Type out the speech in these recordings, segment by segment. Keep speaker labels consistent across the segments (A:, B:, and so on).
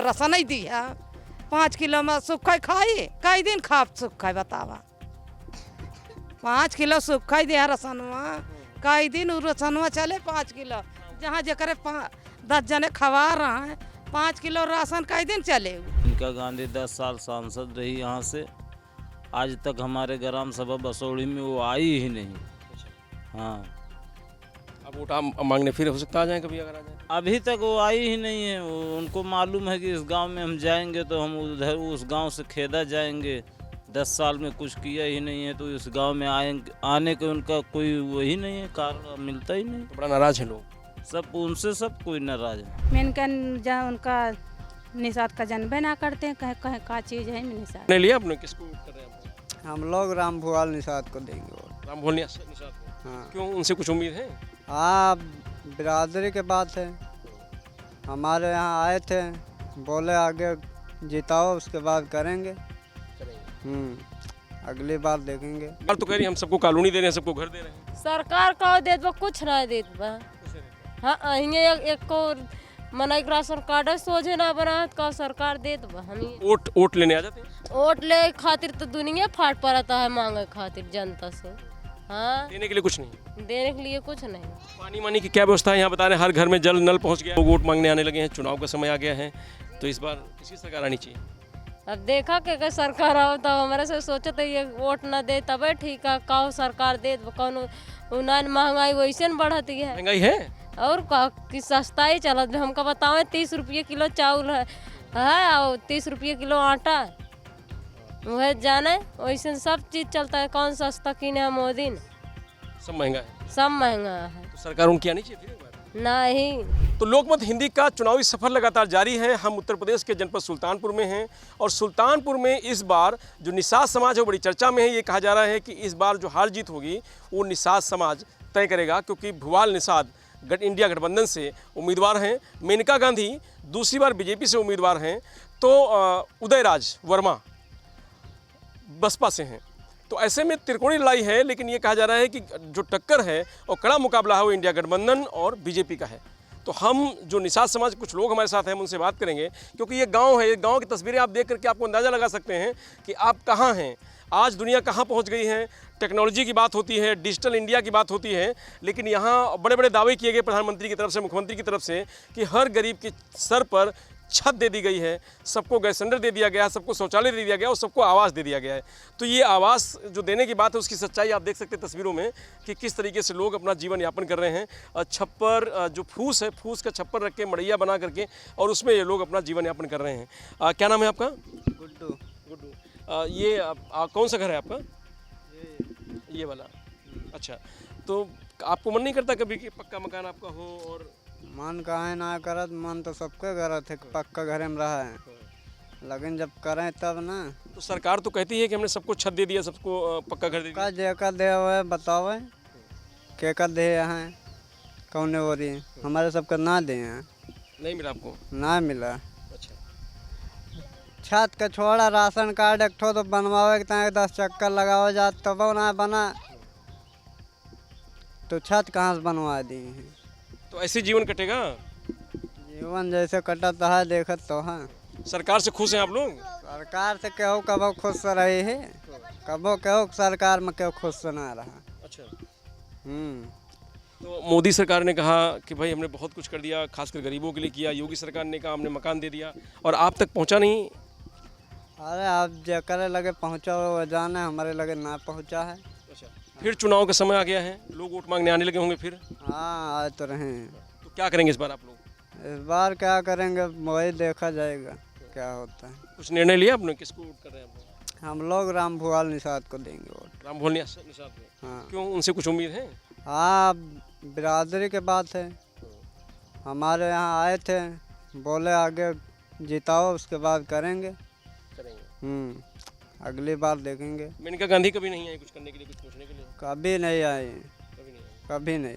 A: Ration नहीं दिया 5 kilo में सूखा खाई कई दिन खा सूखा बतावा 5 किलो सूखा दिया राशनवा कई दिन राशनवा चले 5 किलो जहाँ जकर 10 जने खवा रहा है 5 किलो राशन कई दिन चले।
B: मेनका गांधी 10 साल सांसद रही यहाँ से, आज तक हमारे ग्राम सभा बसोड़ी में वो आई ही नहीं। हाँ,
C: अब वोट मांगने फिर हो सकता आ जाए कभी, अगर आ जाए।
B: अभी तक वो आई ही नहीं है। उनको मालूम है कि इस गांव में हम जाएंगे तो हम उधर उस गांव से खेदा जाएंगे। 10 साल में कुछ किया ही नहीं है, तो इस गांव में आने के उनका कोई वही नहीं है, कारण मिलता ही नहीं।
C: तो बड़ा नाराज है लोग
B: सब उनसे, सब कोई नाराज है।
D: मेनका जहाँ उनका निषाद का जन्म ना करते हैं, कहे कहे का चीज़ है निषाद।
C: नहीं लिया आपने, किसको वोट कर रहे हैं आप?
E: हम लोग राम भुआल निषाद को देंगे वोट।
C: राम भोल निषाद को?
E: हाँ
C: क्यों, उनसे कुछ उम्मीद है?
E: हाँ, बिरादरी के बात है। हमारे यहाँ आए थे, बोले आगे जिताओ उसके बाद करेंगे। अगली बार देखेंगे।
C: बार तो कह रही हम सबको कॉलोनी दे रहे हैं, सबको घर दे रहे हैं।
F: सरकार का देत बा कुछ ना देत बा। हाँ, एक को मना राशन कार्ड सोझे ना बना का सरकार देत बा। हम
C: वोट लेने आ जाते हैं।
F: वोट ले खातिर तो दुनिया फाट पड़ता है मांगे खातिर जनता से। हाँ,
C: देने के लिए कुछ नहीं,
F: देने के लिए कुछ नहीं।
C: पानी मानी की क्या व्यवस्था है यहाँ बता रहे हैं? हर घर में जल नल पहुँच गया, वोट मांगने आने लगे हैं, चुनाव का समय आ गया है, तो इस बार किसी सरकार आनी चाहिए।
F: अब देखा के सरकार आओ तो हमारे से सोचे तो ये वोट ना दे तबे ठीक है। का सरकार दे कौन उन्हें महंगाई वैसे बढ़ती है।
C: महंगाई है
F: और कि सस्ताई चलत। हमको बताओ 30 रुपये किलो चावल है और 30 रुपये किलो आटा है। वह जाने वैसे सब चीज़ चलता है। कौन सस्ता किने है मोदी ने?
C: सब महंगा है,
F: सब महंगा है।
C: तो सरकार उनकी आनी चाहिए फिर एक बार।
F: नहीं।
C: तो लोकमत हिंदी का चुनावी सफर लगातार जारी है। हम उत्तर प्रदेश के जनपद सुल्तानपुर में हैं और सुल्तानपुर में इस बार जो निषाद समाज है वो बड़ी चर्चा में है। ये कहा जा रहा है कि इस बार जो हार जीत होगी वो निषाद समाज तय करेगा, क्योंकि भुआल निषाद इंडिया गठबंधन से उम्मीदवार हैं। मेनका गांधी दूसरी बार बीजेपी से उम्मीदवार हैं, तो उदयराज वर्मा बसपा से हैं। तो ऐसे में त्रिकोणीय लड़ाई है, लेकिन ये कहा जा रहा है कि जो टक्कर है और कड़ा मुकाबला है वो इंडिया गठबंधन और बीजेपी का है। तो हम जो निषाद समाज कुछ लोग हमारे साथ हैं, हम उनसे बात करेंगे, क्योंकि ये गांव है, ये गांव की तस्वीरें आप देख करके आपको अंदाज़ा लगा सकते हैं कि आप कहाँ हैं। आज दुनिया कहाँ पहुँच गई है। टेक्नोलॉजी की बात होती है, डिजिटल इंडिया की बात होती है, लेकिन यहाँ बड़े बड़े दावे किए गए प्रधानमंत्री की तरफ से, मुख्यमंत्री की तरफ से, कि हर गरीब के सर पर छत दे दी गई है, सबको गैस सिलेंडर दे दिया गया, सबको शौचालय दे दिया गया और सबको आवास दे दिया गया है। तो ये आवास जो देने की बात है उसकी सच्चाई आप देख सकते हैं तस्वीरों में कि किस तरीके से लोग अपना जीवन यापन कर रहे हैं। छप्पर जो फूस है, फूस का छप्पर रख के मड़ैया बना करके और उसमें ये लोग अपना जीवन यापन कर रहे हैं। क्या नाम है आपका?
E: गुड्डू।
C: गुड्डू। ये कौन सा घर है आपका? ये वाला। अच्छा, तो आपको मन नहीं करता कभी कि पक्का मकान आपका हो? और
E: मन काहे ना करत, मन तो सबके घर थे पक्का घरे में रहा है, लेकिन जब करें तब ना।
C: तो सरकार तो कहती है कि हमने सबको छत दे दिया, सबको पक्का घर दे दिया।
E: जेका दे हुए बताओ के का दे हैं, कौन हो रही है? हमारे सबका ना दे हैं।
C: नहीं मिला आपको?
E: ना मिला।
C: अच्छा,
E: छत का छोड़ा राशन कार्ड एक ठो तो बनवावे के 10 चक्कर लगाओ जात तब ना बना, तो छत कहाँ से बनवा दी है?
C: तो ऐसे जीवन कटेगा?
E: जीवन जैसे कटत है देखत तो है।
C: सरकार से खुश हैं आप लोग?
E: सरकार से कहो कबो खुश से रही है, कबो कहो सरकार में कहो खुश से ना रहा।
C: अच्छा।
E: तो
C: मोदी सरकार ने कहा कि भाई हमने बहुत कुछ कर दिया, खासकर गरीबों के लिए किया। योगी सरकार ने कहा हमने मकान दे दिया, और आप तक पहुंचा नहीं।
E: अरे आप जकरे लगे पहुँचा वो जाने, हमारे लगे ना पहुँचा है।
C: अच्छा, फिर चुनाव का समय आ गया है, लोग वोट मांगने आने लगे होंगे फिर।
E: हाँ आए तो रहे।
C: तो क्या करेंगे इस बार आप लोग?
E: इस बार क्या करेंगे वही देखा जाएगा क्या होता है।
C: कुछ निर्णय लिया आपने, किसको वोट कर रहे हैं आप लोग?
E: हम लोग राम भुआल निषाद को देंगे वोट।
C: राम भोल निषाद को?
E: हाँ।
C: क्यों, उनसे कुछ उम्मीद है?
E: हाँ, बिरादरी के बात है। हमारे यहाँ आए थे, बोले आगे जिताओ उसके बाद करेंगे। अगली बार देखेंगे।
C: मेनका गांधी कभी नहीं आए कुछ करने के लिए, कुछ पूछने के लिए?
E: कभी नहीं आए,
C: कभी नहीं आए।
E: कभी नहीं।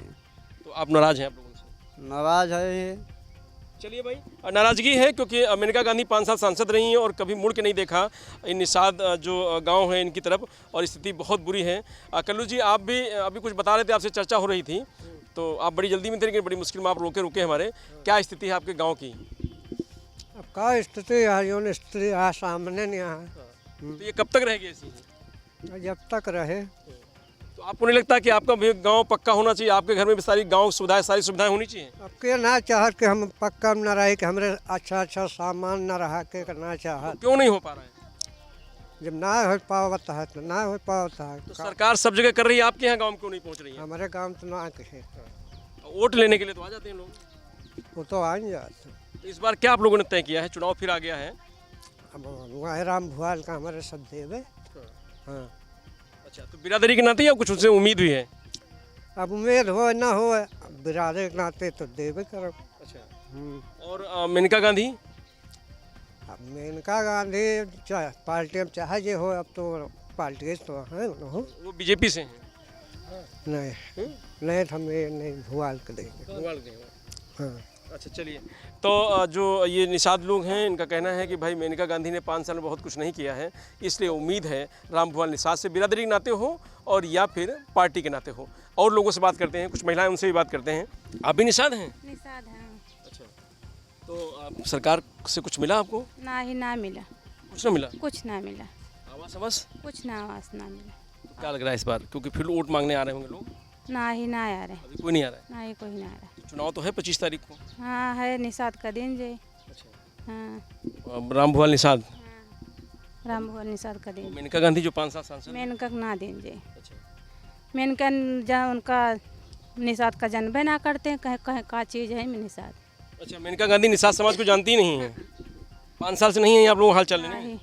C: तो आप नाराज हैं आप लोगों से?
E: नाराज है ये।
C: चलिए भाई, नाराजगी है क्योंकि मेनका गांधी 5 साल सांसद रही हैं और कभी मुड़ के नहीं देखा इन निषाद जो गांव है इनकी तरफ, और स्थिति बहुत बुरी है। कल्लू जी, आप भी अभी कुछ बता रहे थे, आपसे चर्चा हो रही थी, तो आप बड़ी जल्दी में थे लेकिन बड़ी मुश्किल में आप रोके हमारे। क्या स्थिति है आपके गाँव की?
G: अब का स्थिति है जो स्थिति है सामने नहीं है।
C: तो ये कब तक रहेगी ऐसी?
G: जब तक रहे।
C: तो आपको नहीं लगता कि आपका भी गांव पक्का होना चाहिए? आपके घर में भी सारी गांव सुविधाएं, सारी सुविधाएं होनी चाहिए?
G: अब के ना चाहत कि हम पक्का न रहे कि हमरे अच्छा सामान न रहा के ना चाहत।
C: क्यों नहीं हो पा रहा है?
G: जब ना हो पावता है तो ना हो पावता है।
C: तो सरकार सब जगह कर रही है, आपके यहाँ गाँव में क्यों नहीं पहुँच रही है?
G: हमारे गांव तो ना कहे।
C: वोट लेने के लिए तो आ जाते हैं लोग।
G: वो तो आ नहीं जाते।
C: तो इस बार क्या आप लोगों ने तय किया है? चुनाव फिर आ गया है।
G: अब वहाँ राम भुआल का हमारे सब देवे। हाँ।
C: अच्छा, तो बिरादरी के नाते या कुछ उससे उम्मीद हुई है?
G: अब उम्मीद हो ना हो बिरादरी के नाते तो देवे करो।
C: अच्छा। और मेनका गांधी?
G: अब मेनका गांधी पार्टी में चाहे जे हो, अब तो पार्टी तो है हो।
C: वो बीजेपी से हैं।
G: नहीं तो हम ये नहीं भुआल के देंगे। हाँ।
C: अच्छा, चलिए। तो जो ये निषाद लोग हैं, इनका कहना है कि भाई मेनका गांधी ने 5 साल में बहुत कुछ नहीं किया है, इसलिए उम्मीद है राम भुआल निषाद से बिरादरी के नाते हो और या फिर पार्टी के नाते हो। और लोगों से बात करते हैं, कुछ महिलाएं, उनसे भी बात करते हैं। आप भी निषाद हैं?
D: निषाद है।
C: अच्छा, तो सरकार से कुछ मिला आपको?
D: ना ही ना मिला।
C: कुछ ना मिला?
D: कुछ ना मिला।
C: आवास
D: कुछ ना आवास ना मिला।
C: क्या लग रहा है इस बार? क्योंकि फिर वोट मांगने आ रहे होंगे लोग।
D: ना ही ना आ रहे।
C: अभी कोई नहीं आ रहा है?
D: ना ही कोई ना आ रहा।
C: चुनाव तो है 25 तारीख को।
D: हाँ है, निषाद का दिन जे।
C: अच्छा।
D: हाँ।
C: राम भुआल निषाद।
D: राम भुआल निषाद का दिन।
C: मेनका गांधी जो 5 साल सांसद।
D: मेनका ना दिन जे।
C: अच्छा।
D: मेनका उनका निषाद का जन्म ना करते हैं, कहे कहे का चीज़ है निषाद।
C: अच्छा, मेनका गांधी निषाद समाज को जानती ही नहीं है। 5 साल से नहीं है आप लोग हाल चाल लेने?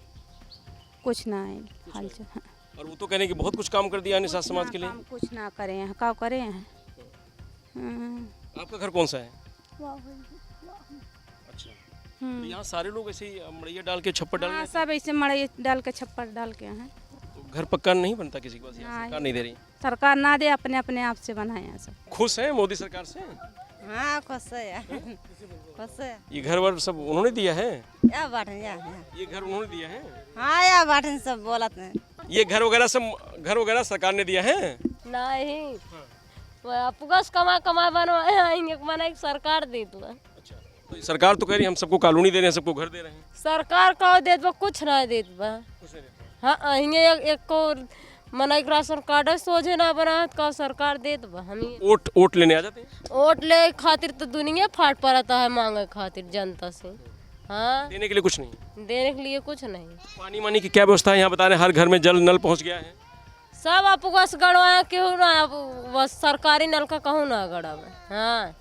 D: कुछ ना है हाल चाल। हाँ।
C: और वो तो कहने कि बहुत कुछ काम कर दिया निषाद समाज के लिए।
D: कुछ ना करे हैं, का करे हैं।
C: आपका घर कौन सा है? अच्छा। तो यहाँ सारे लोग ऐसे ही मड़ैया डाल के छप्पर डाल
D: हाँ, सब ऐसे मड़ैया डाल के छप्पर डाल के हैं।
C: तो घर पक्का नहीं बनता किसी के पास? सरकार नहीं दे रही?
D: सरकार ना दे, अपने अपने आप से बनाए हैं सब।
C: खुश हैं मोदी सरकार से?
H: हाँ खुश है। खुश है।
C: ये घर वर सब उन्होंने दिया है?
H: या बाटन या
C: ये घर उन्होंने दिया है?
H: हाँ या बाटन सब बोलत हैं।
C: ये घर वगैरह सरकार ने दिया है?
F: नहीं, पुगस कमा कमा बनवाए आएंगे, बनाए सरकार दे दो।
C: अच्छा, तो सरकार तो कह रही हम सबको कॉलोनी दे रहे हैं, सबको घर दे रहे हैं।
F: सरकार का दे दो, कुछ ना दे दो।
C: कुछ नहीं देते।
F: हाँ, एक को मना राशन कार्ड सोझे ना बना का सरकार दे दो। हम
C: वोट लेने आ जाते हैं?
F: वोट ले खातिर तो दुनिया फाट पड़ता है मांगे खातिर जनता से। हाँ,
C: देने के लिए कुछ नहीं?
F: देने के लिए कुछ नहीं।
C: पानी वानी की क्या व्यवस्था है यहाँ? बता रहे हैं हर घर में जल नल पहुँच गया है।
F: सब आप बस गड़वाया केहू ना, बस सरकारी नल का कहूँ ना गड़ावे। हाँ,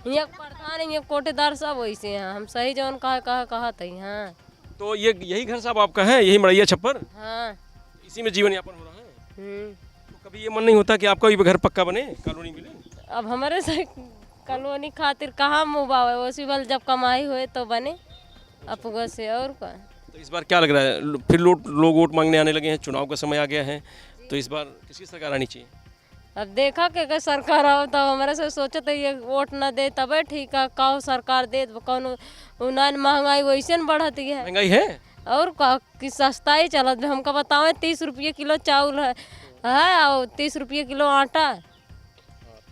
F: ये प्रधान ये कोटेदार सब वैसे हैं, हम सही जौन कहा थे। हाँ,
C: तो ये यही घर साहब आपका है, यही मड़ैया छप्पर?
F: हाँ।
C: इसी में जीवन यापन हो रहा है? तो कभी ये मन नहीं होता कि आपका भी घर पक्का बने, कॉलोनी मिले?
F: अब हमारे से कॉलोनी खातिर कहाँ मुबाव है, उसी बल जब कमाई हुए तो बने अपुगा से। और क्या?
C: तो इस बार क्या लग रहा है? फिर लोग वोट मांगने आने लगे हैं, चुनाव का समय आ गया है, तो इस बार किसकी सरकार आनी चाहिए?
F: अब देखा कि सरकार आओ तो हमारे से सोचे तो ये वोट न दे तब ठीक है, का सरकार दे कौन उन्हें महंगाई वैसे न बढ़ती है।
C: महंगाई है
F: और का कि सस्ताई चलत। हमको बताओ 30 रुपये किलो चावल है और 30 रुपये किलो आटा,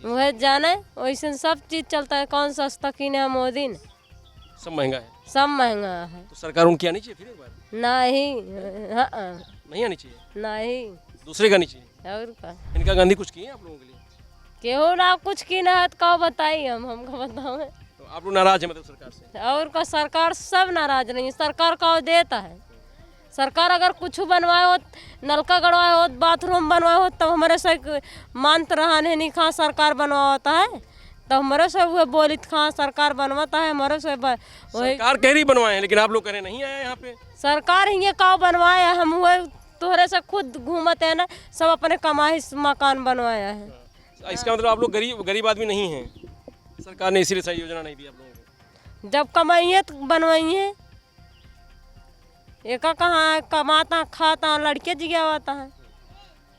F: वह जाने वैसे सब चीज़ चलता है। कौन सस्ता किने है मोदी ने?
C: सब महंगा है।
F: सब महंगा है।
C: तो सरकार उनकी आनी चाहिए फिर एक बार?
F: नहीं। हाँ,
C: नहीं आनी चाहिए?
F: नहीं।
C: दूसरे का आनी चाहिए?
F: और का
C: इनका गांधी कुछ किए आप लोगों के लिए?
F: केहू ना कुछ की ना का बताई हमको बताओ।
C: तो आप लोग नाराज हैं मतलब सरकार से?
F: और का सरकार सब नाराज नहीं है। सरकार का देता है। सरकार अगर कुछ बनवाए हो, नलका गड़वाए हो, बाथरूम बनवाए हो, तो हमारे से मानत रहा नहीं खा सरकार बनवाता है, तो हमारे से वो बोलित खा सरकार बनवाता है। हमारे से
C: सरकार कह रही बनवाए हैं, लेकिन आप लोग कह रहे नहीं आया यहाँ पे।
F: सरकार ही का बनवाया है, हम हुए तोहरे से खुद घूमते हैं ना, सब अपने कमाई मकान बनवाया है।
C: इसका मतलब आप लोग गरीब आदमी नहीं हैं, सरकार ने इसीलिए सही योजना नहीं दी आप लोगों को।
F: जब कमाइए तो बनवाइए। एक कहाँ कमाता खाता लड़के जिया होता है।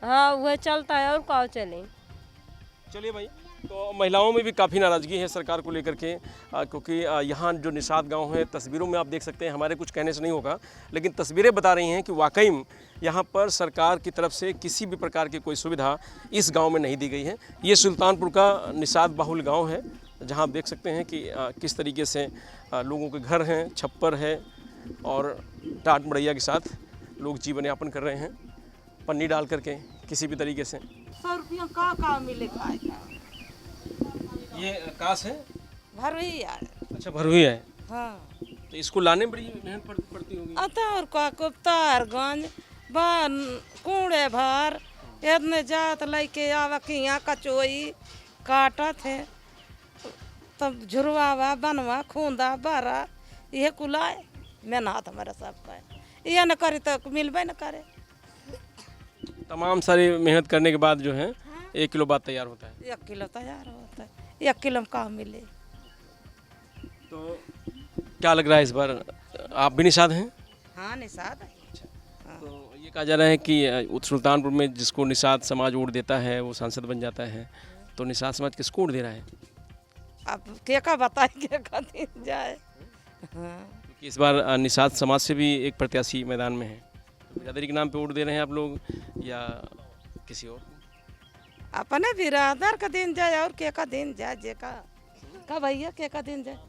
F: हाँ, वह चलता है। और क्या चले?
C: चलिए भाई, तो महिलाओं में भी काफ़ी नाराज़गी है सरकार को लेकर के, क्योंकि यहाँ जो निषाद गांव है, तस्वीरों में आप देख सकते हैं, हमारे कुछ कहने से नहीं होगा, लेकिन तस्वीरें बता रही हैं कि वाकई में यहाँ पर सरकार की तरफ से किसी भी प्रकार की कोई सुविधा इस गांव में नहीं दी गई है। ये सुल्तानपुर का निषाद बाहुल गांव है जहां आप देख सकते हैं कि किस तरीके से लोगों के घर हैं, छप्पर है और टाट मड़ैया के साथ लोग जीवन यापन कर रहे हैं पन्नी डाल करके किसी भी तरीके से।
A: 100 रुपया का मिले खाएगा।
C: ये कास है?
A: भरवी है।
C: अच्छा, भरुई है।
A: हाँ
C: तो इसको लाने में बड़ी मेहनत पड़ती होगी।
A: आता और का कुप्तारगंज बन कूड़े भर इतने जात लेके आवा कि यहाँ कचोई काटा थे तब झुरवावा बनवा खूंदा बारा ये कुलाए मेहनत हमारा सबका है। ये न करे तो मिलबे न करे।
C: तमाम सारी मेहनत करने के बाद जो है 1 किलो बाद तैयार होता है।
A: 1 किलो तैयार होता है। 1 किलो में कहाँ मिले।
C: तो क्या लग रहा है इस बार आप भी निषाद हैं?
A: हाँ निषाद है।
C: तो ये कहा जा रहा है कि सुल्तानपुर में जिसको निषाद समाज वोट देता है वो सांसद बन जाता है, तो निषाद समाज किसको वोट दे रहा है?
A: अब क्या का बताए क्या का दिन जाए। हाँ
C: क्योंकि इस बार निषाद समाज से भी एक प्रत्याशी मैदान में है, बिरादरी के नाम पे वोट दे रहे हैं आप लोग या किसी और?
A: अपने बिरादर का दिन जाए और क्या का दिन जाए जे का भैया क्या का दिन जाए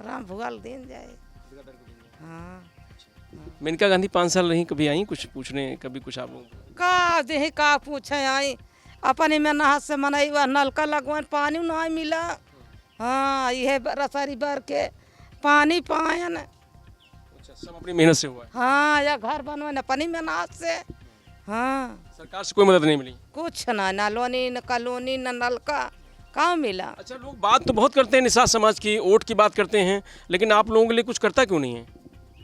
A: राम भुआल दिन जाए। हाँ
C: मेनका गांधी 5 साल रही, कभी आई कुछ पूछने, कभी कुछ आप लोग
A: का दे का पूछे आई अपने में नहा से मनाई हुआ नलका लगवान पानी नहीं मिला। हाँ यह रसारी भर के पानी पायन।
C: अच्छा, सब अपनी मेहनत से हुआ है।
A: हाँ या घर बनवाने अपनी मेहनत से। हाँ
C: सरकार से कोई मदद नहीं मिली?
A: कुछ ना लोनी न कलोनी न नलका कहाँ मिला।
C: अच्छा, लोग बात तो बहुत करते हैं निषाद समाज की, वोट की बात करते हैं, लेकिन आप लोगों के लिए कुछ करता क्यों नहीं है?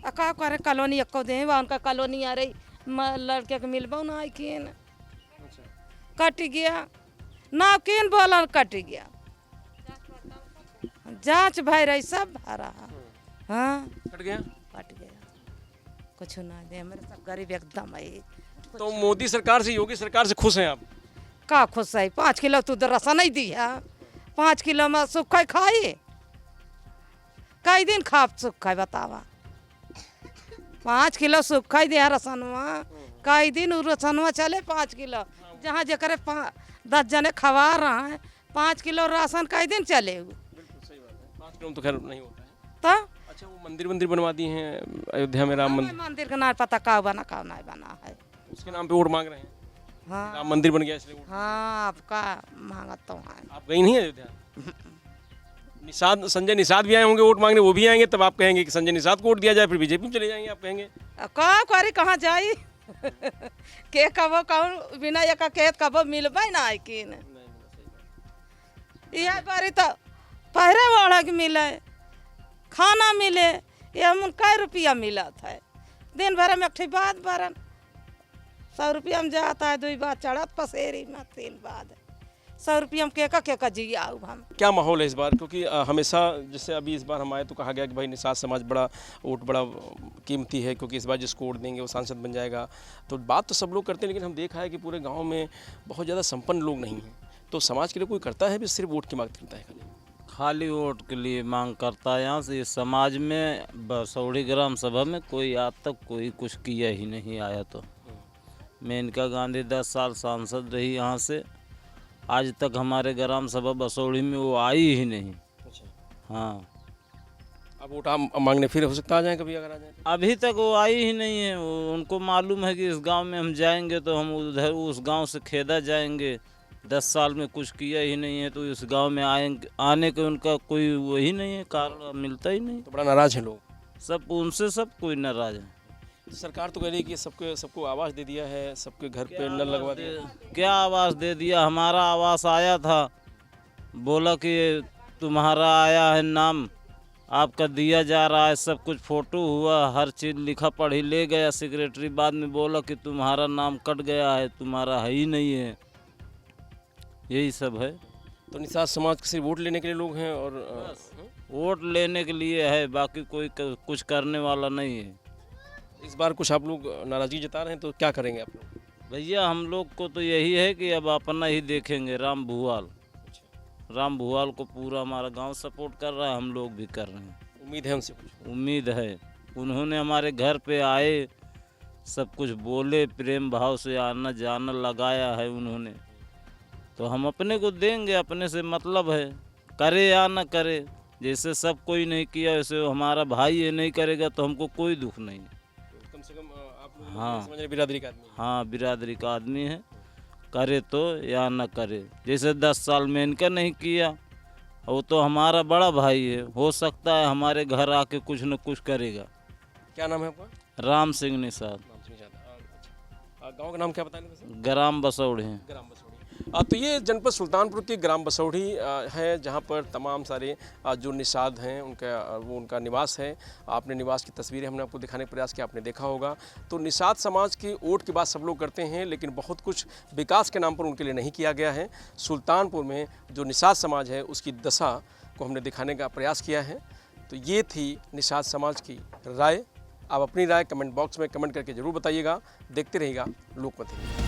A: का करे कॉलोनी एको दे उनका कॉलोनी आ रही लड़के के मिलबो ना आई किन कट गया ना किन बोला कट गया जांच भाई रही सब भरा। हाँ
C: कट गया?
A: कट गया कुछ ना दे मेरे सब गरीब एकदम है।
C: तो मोदी सरकार से, योगी सरकार से खुश हैं आप?
A: का खुश है 5 किलो तू रसा नहीं दी है 5 किलो में सुखा खाई कई दिन खा सुखा बतावा 5 किलो सुखा दिया रसनवा कई दिन रसनवा चले 5 किलो जहाँ जकर 10 जने खवा रहा है 5 किलो राशन कई दिन चले।
C: 5 किलो तो खैर नहीं होता है।
A: तो
C: अच्छा, वो मंदिर बनवा दिए हैं अयोध्या में, राम मंदिर।
A: मंदिर का नाम पता का बना का नहीं बना है
C: उसके नाम पे वोट मांग रहे हैं।
A: हाँ
C: राम मंदिर बन गया इसलिए वोट।
A: हाँ आपका मांगता हूँ।
C: आप गई नहीं अयोध्या? निषाद, संजय निषाद भी आए होंगे वोट मांगने, वो भी आएंगे तब आप कहेंगे कि संजय निषाद को वोट दिया जाए, फिर बीजेपी में चले जाएंगे आप कहेंगे।
A: का करी कहाँ जाई के कबो कहूँ बिना एक कहत कबो मिलबे ना है कि यह बारी तो पहरे वाला के मिले खाना मिले ये हम कै रुपया मिला था दिन भर में एक बात बरन 100 रुपया में जाता है 2 बार चढ़त पसेरी में 3 बाद 100 रुपया में केका जिया हम।
C: क्या माहौल है इस बार? क्योंकि हमेशा जैसे अभी इस बार हम आए तो कहा गया कि भाई निषाद समाज बड़ा वोट बड़ा कीमती है क्योंकि इस बार जिसको वोट देंगे वो सांसद बन जाएगा, तो बात तो सब लोग करते हैं, लेकिन हम देखा है कि पूरे गांव में बहुत ज़्यादा संपन्न लोग नहीं हैं, तो समाज के लिए कोई करता है भी सिर्फ वोट की मांग करता है?
B: खाली वोट के लिए मांग करता है। यहाँ से समाज में बसौड़ी ग्राम सभा में कोई आज तक कोई कुछ किया ही नहीं आया। तो मेनका गांधी 10 साल सांसद रही यहाँ से, आज तक हमारे ग्राम सभा बसौड़ी में वो आई ही नहीं। हाँ
C: अब वोट मांगने फिर हो सकता आ जाए कभी, अगर आ जाए?
B: अभी तक वो आई ही नहीं है। उनको मालूम है कि इस गांव में हम जाएंगे तो हम उधर उस गांव से खेदा जाएंगे, 10 साल में कुछ किया ही नहीं है, तो इस गांव में आने का उनका कोई वही नहीं है, कारण मिलता ही नहीं।
C: तो बड़ा नाराज हैं लोग
B: सब उनसे, सब कोई नाराज है।
C: सरकार तो कह रही है कि सबको आवास दे दिया है, सबके घर पे नल लगवा दिया।
B: क्या आवास दे दिया? हमारा आवास आया था, बोला कि तुम्हारा आया है नाम, आपका दिया जा रहा है, सब कुछ फोटो हुआ, हर चीज़ लिखा पढ़ी ले गया सेक्रेटरी, बाद में बोला कि तुम्हारा नाम कट गया है, तुम्हारा है ही नहीं है। यही सब है।
C: तो निषाद समाज सिर्फ वोट लेने के लिए लोग हैं और
B: वोट लेने के लिए है, बाकी कोई कुछ करने वाला नहीं है।
C: इस बार कुछ आप लोग नाराज़गी जता रहे हैं, तो क्या करेंगे आप लोग?
B: भैया हम लोग को तो यही है कि अब अपना ही देखेंगे। राम भुआल को पूरा हमारा गांव सपोर्ट कर रहा है, हम लोग भी कर रहे हैं।
C: उम्मीद है उनसे कुछ?
B: उम्मीद है। उन्होंने हमारे घर पे आए, सब कुछ बोले, प्रेम भाव से आना जाना लगाया है उन्होंने, तो हम अपने को देंगे, अपने से मतलब है। करे या न करे, जैसे सब कोई नहीं किया वैसे हमारा भाई ये नहीं करेगा तो हमको कोई दुख नहीं।
C: कम से कम आप लोग
B: हाँ।
C: समझ रहे बिरादरी का आदमी है।
B: हाँ, बिरादरी का आदमी है, करे तो या न करे। जैसे 10 साल में इनका नहीं किया, वो तो हमारा बड़ा भाई है, हो सकता है हमारे घर आके कुछ न कुछ करेगा।
C: क्या नाम है आपका?
B: राम सिंह निषाद,
C: नाम से नहीं जानता। अच्छा। गाँव का नाम क्या बताएंगे वैसे?
B: ग्राम बसौड़ है।
C: ग्राम बसौड़ी। तो ये जनपद सुल्तानपुर की ग्राम बसौड़ी है, जहाँ पर तमाम सारे जो निषाद हैं उनका निवास है। आपने निवास की तस्वीरें हमने आपको दिखाने का प्रयास किया, आपने देखा होगा। तो निषाद समाज की वोट की बात सब लोग करते हैं, लेकिन बहुत कुछ विकास के नाम पर उनके लिए नहीं किया गया है। सुल्तानपुर में जो निषाद समाज है उसकी दशा को हमने दिखाने का प्रयास किया है। तो ये थी निषाद समाज की राय। आप अपनी राय कमेंट बॉक्स में कमेंट करके ज़रूर बताइएगा। देखते रहिएगा लोकमत।